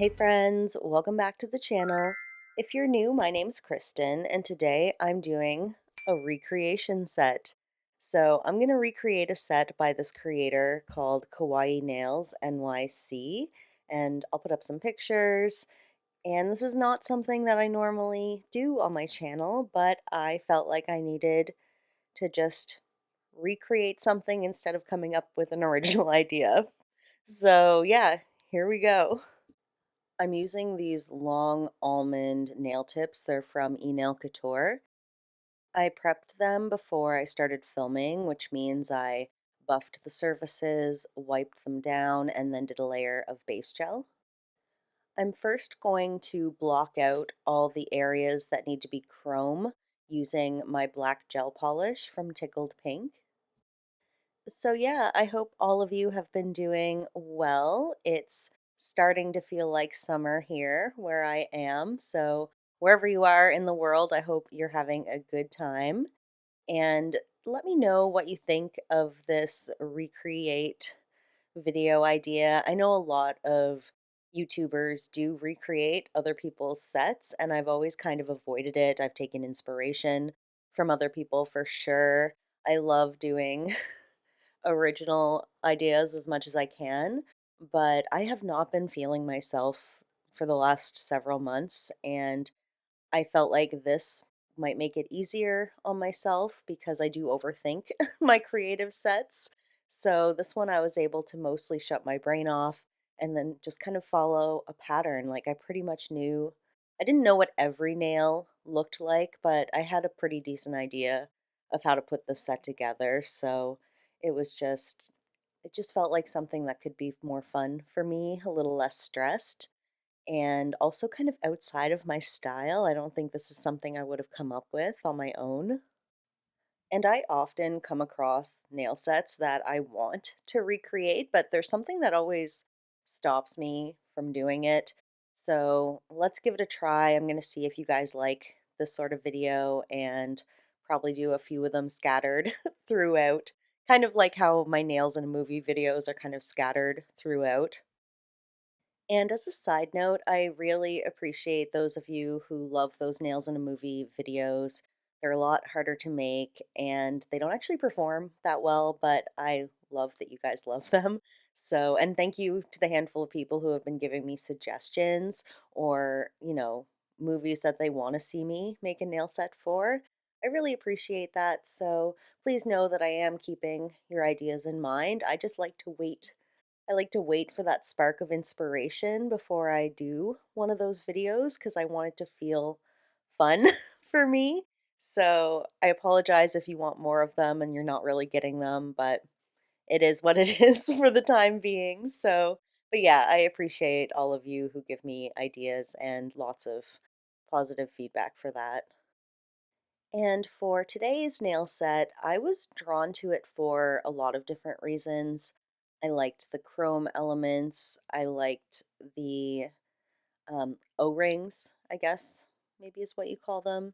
Hey friends, welcome back to the channel. If you're new, my name's Kristen, and today I'm doing a recreation set. So I'm going to recreate a set by this creator called Kawaii Nails NYC, and I'll put up some pictures. And this is not something that I normally do on my channel, but I felt like I needed to just recreate something instead of coming up with an original idea. So yeah, here we go. I'm using these long almond nail tips. They're from Nail Couture. I prepped them before I started filming, which means I buffed the surfaces, wiped them down, and then did a layer of base gel. I'm first going to block out all the areas that need to be chrome using my black gel polish from Tickled Pink. So, yeah, I hope all of you have been doing well. It's starting to feel like summer here where I am. So, wherever you are in the world, I hope you're having a good time. And let me know what you think of this recreate video idea. I know a lot of YouTubers do recreate other people's sets, and I've always kind of avoided it. I've taken inspiration from other people for sure. I love doing original ideas as much as I can, but I have not been feeling myself for the last several months, and I felt like this might make it easier on myself because I do overthink my creative sets. So this one I was able to mostly shut my brain off and then just kind of follow a pattern. Like I pretty much knew, I didn't know what every nail looked like, but I had a pretty decent idea of how to put the set together. So it was just, it just felt like something that could be more fun for me, a little less stressed and also kind of outside of my style. I don't think this is something I would have come up with on my own. And I often come across nail sets that I want to recreate, but there's something that always stops me from doing it. So let's give it a try. I'm going to see if you guys like this sort of video and probably do a few of them scattered throughout, kind of like how my nails in a movie videos are kind of scattered throughout. And as a side note, I really appreciate those of you who love those nails in a movie videos. They're a lot harder to make and they don't actually perform that well, but I love that you guys love them. So, and thank you to the handful of people who have been giving me suggestions or, movies that they want to see me make a nail set for. I really appreciate that. So, please know that I am keeping your ideas in mind. I like to wait for that spark of inspiration before I do one of those videos because I want it to feel fun for me. So I apologize if you want more of them and you're not really getting them, but it is what it is for the time being. So, but yeah, I appreciate all of you who give me ideas and lots of positive feedback for that. And for today's nail set, I was drawn to it for a lot of different reasons. I liked the chrome elements. I liked the O-rings, I guess, maybe is what you call them.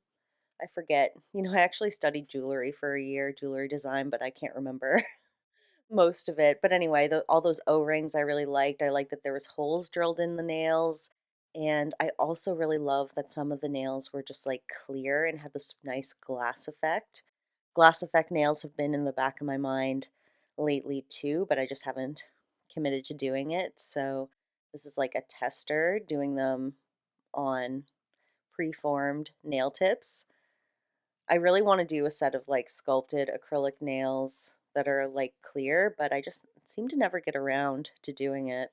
I forget. I actually studied jewelry for a year, jewelry design, but I can't remember most of it. But anyway, all those O-rings I really liked. I liked that there was holes drilled in the nails. And I also really love that some of the nails were just like clear and had this nice glass effect. Glass effect nails have been in the back of my mind lately too, but I just haven't committed to doing it. So this is like a tester doing them on preformed nail tips. I really want to do a set of like sculpted acrylic nails that are like clear, but I just seem to never get around to doing it.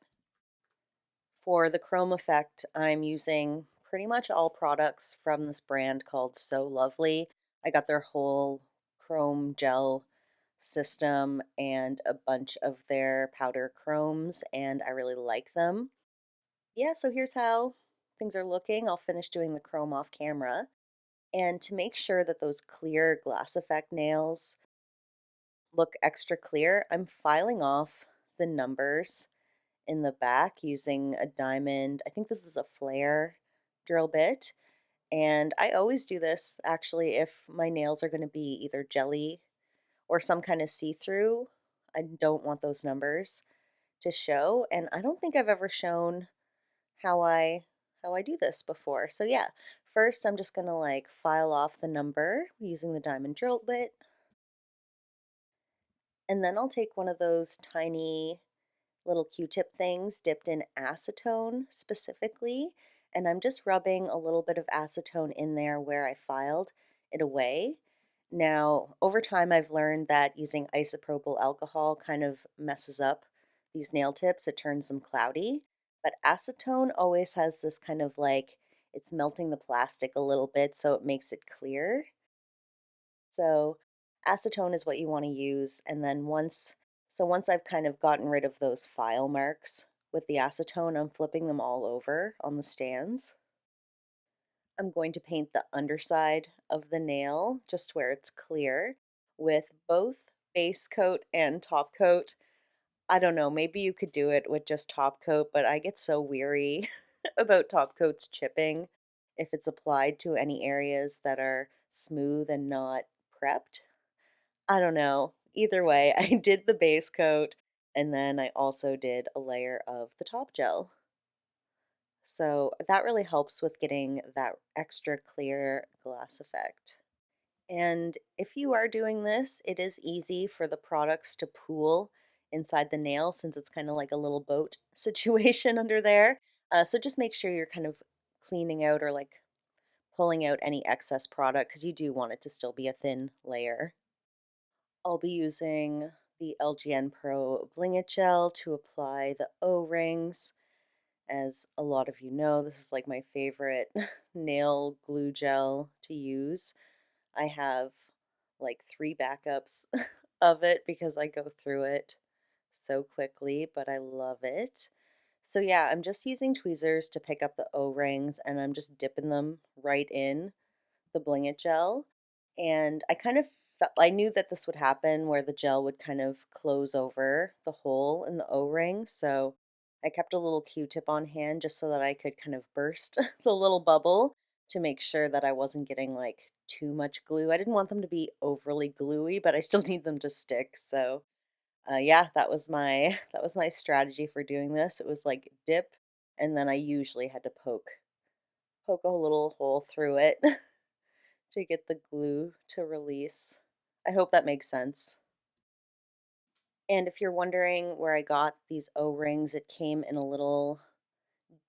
For the chrome effect, I'm using pretty much all products from this brand called So Lovely. I got their whole chrome gel system and a bunch of their powder chromes, and I really like them. Yeah, so here's how things are looking. I'll finish doing the chrome off camera. And to make sure that those clear glass effect nails look extra clear, I'm filing off the numbers in the back using a diamond. I think this is a flare drill bit. And I always do this actually if my nails are going to be either jelly or some kind of see-through. I don't want those numbers to show. And I don't think I've ever shown how I do this before. So yeah, first I'm just gonna like file off the number using the diamond drill bit, and then I'll take one of those tiny little Q-tip things dipped in acetone specifically, and I'm just rubbing a little bit of acetone in there where I filed it away. Now, over time, I've learned that using isopropyl alcohol kind of messes up these nail tips. It turns them cloudy, but acetone always has this kind of like it's melting the plastic a little bit, so it makes it clear. So acetone is what you want to use, and then once I've kind of gotten rid of those file marks with the acetone, I'm flipping them all over on the stands. I'm going to paint the underside of the nail just where it's clear with both base coat and top coat. I don't know, maybe you could do it with just top coat, but I get so weary about top coats chipping if it's applied to any areas that are smooth and not prepped. I don't know. Either way, I did the base coat and then I also did a layer of the top gel. So that really helps with getting that extra clear glass effect. And if you are doing this, it is easy for the products to pool inside the nail since it's kind of like a little boat situation under there. So just make sure you're kind of cleaning out or like pulling out any excess product because you do want it to still be a thin layer. I'll be using the LGN Pro Bling It Gel to apply the O-rings. As a lot of you know, this is like my favorite nail glue gel to use. I have like 3 backups of it because I go through it so quickly, but I love it. So yeah, I'm just using tweezers to pick up the O-rings and I'm just dipping them right in the Bling It gel. And I kind of felt, I knew that this would happen where the gel would kind of close over the hole in the O-ring. So I kept a little Q-tip on hand just so that I could kind of burst the little bubble to make sure that I wasn't getting like too much glue. I didn't want them to be overly gluey, but I still need them to stick. So yeah, that was my that was my strategy for doing this. It was like dip, and then I usually had to poke a little hole through it to get the glue to release. I hope that makes sense. And if you're wondering where I got these O-rings, it came in a little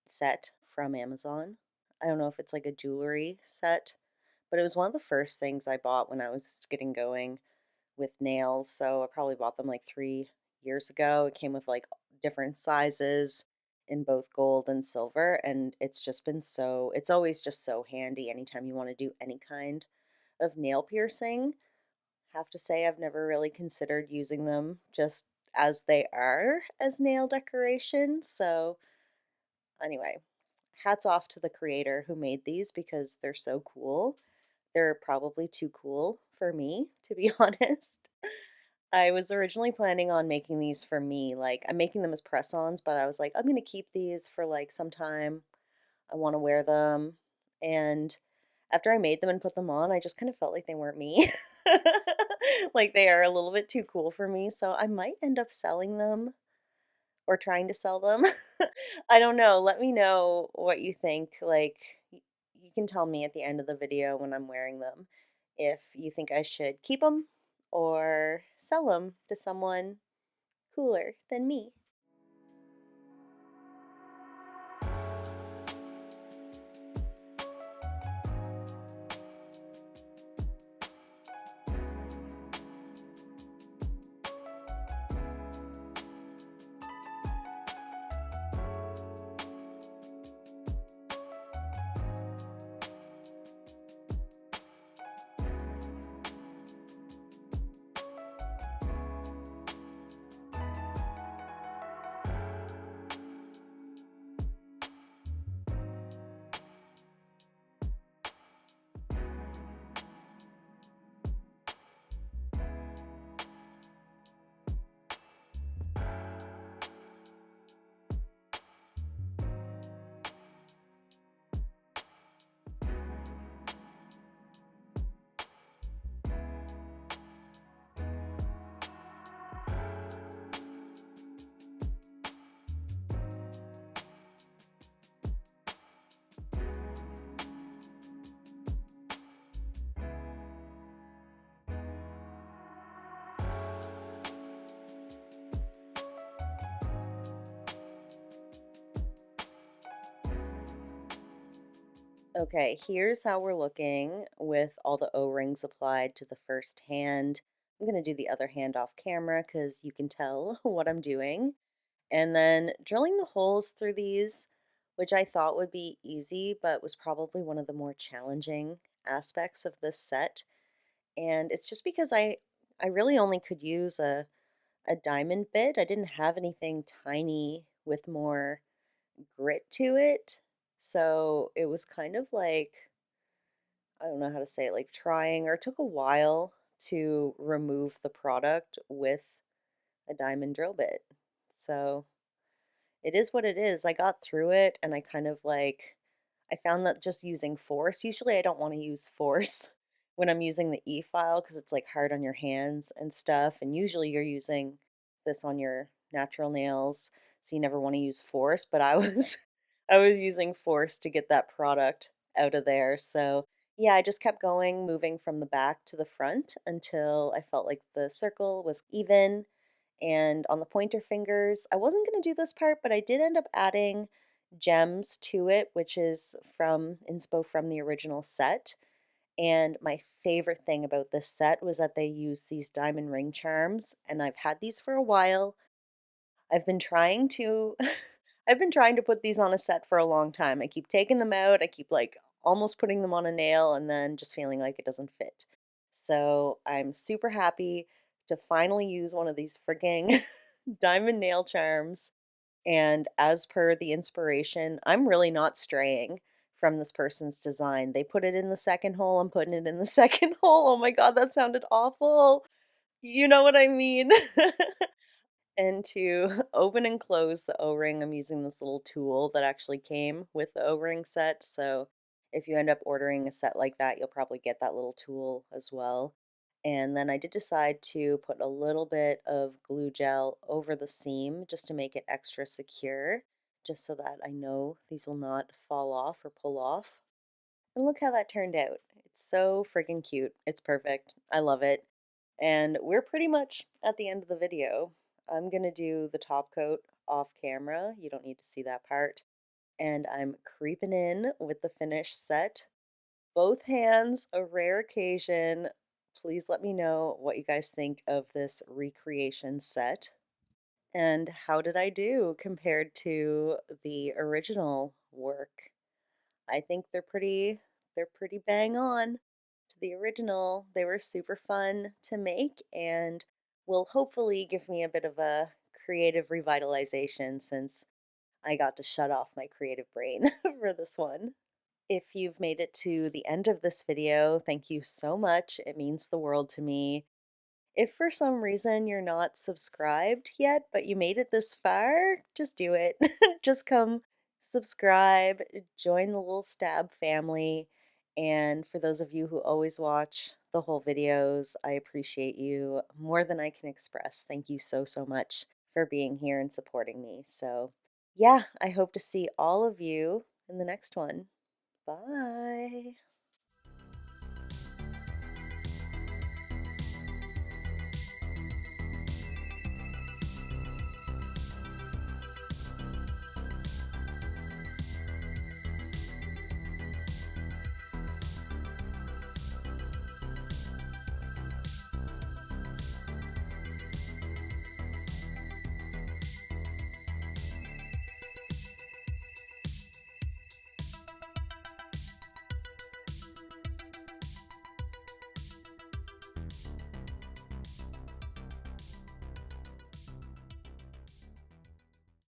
set from Amazon. I don't know if it's like a jewelry set, but it was one of the first things I bought when I was getting going with nails. So I probably bought them like 3 years ago. It came with like different sizes in both gold and silver, and it's just been so, it's always just so handy anytime you want to do any kind of nail piercing. Have to say I've never really considered using them just as they are as nail decoration. So anyway, hats off to the creator who made these because they're so cool. They're probably too cool for me, to be honest. I was originally planning on making these for me. Like, I'm making them as press-ons, but I was like, I'm going to keep these for like some time. I want to wear them. And after I made them and put them on, I just kind of felt like they weren't me. Like they are a little bit too cool for me, so I might end up selling them or trying to sell them. I don't know. Let me know what you think. Like, you can tell me at the end of the video when I'm wearing them if you think I should keep them or sell them to someone cooler than me. Okay, here's how we're looking with all the O-rings applied to the first hand. I'm going to do the other hand off camera because you can tell what I'm doing. And then drilling the holes through these, which I thought would be easy, but was probably one of the more challenging aspects of this set. And it's just because I really only could use a diamond bit. I didn't have anything tiny with more grit to it. So it was kind of like, I don't know how to say it, like trying, or it took a while to remove the product with a diamond drill bit. So it is what it is. I got through it and I kind of like, I found that just using force, usually I don't want to use force when I'm using the e-file because it's like hard on your hands and stuff. And usually you're using this on your natural nails, so you never want to use force. But I was, I was using force to get that product out of there. So yeah, I just kept going, moving from the back to the front until I felt like the circle was even. And on the pointer fingers, I wasn't going to do this part, but I did end up adding gems to it, which is from inspo from the original set. And my favorite thing about this set was that they used these diamond ring charms, and I've had these for a while. I've been trying to I've been trying to put these on a set for a long time. I keep taking them out. I keep like almost putting them on a nail and then just feeling like it doesn't fit. So I'm super happy to finally use one of these frigging diamond nail charms. And as per the inspiration, I'm really not straying from this person's design. They put it in the second hole, I'm putting it in the second hole. Oh my God, that sounded awful. You know what I mean? And to open and close the O-ring, I'm using this little tool that actually came with the O-ring set. So if you end up ordering a set like that, you'll probably get that little tool as well. And then I did decide to put a little bit of glue gel over the seam just to make it extra secure, just so that I know these will not fall off or pull off. And look how that turned out. It's so freaking cute. It's perfect. I love it. And we're pretty much at the end of the video. I'm gonna do the top coat off camera. You don't need to see that part. And I'm creeping in with the finished set. Both hands, a rare occasion. Please let me know what you guys think of this recreation set. And how did I do compared to the original work? I think they're pretty bang on to the original. They were super fun to make and will hopefully give me a bit of a creative revitalization since I got to shut off my creative brain for this one. If you've made it to the end of this video, thank you so much. It means the world to me. If for some reason you're not subscribed yet, but you made it this far, just do it. Just come subscribe, join the little stab family. And for those of you who always watch the whole videos, I appreciate you more than I can express. Thank you so, so much for being here and supporting me. So, yeah, I hope to see all of you in the next one. Bye.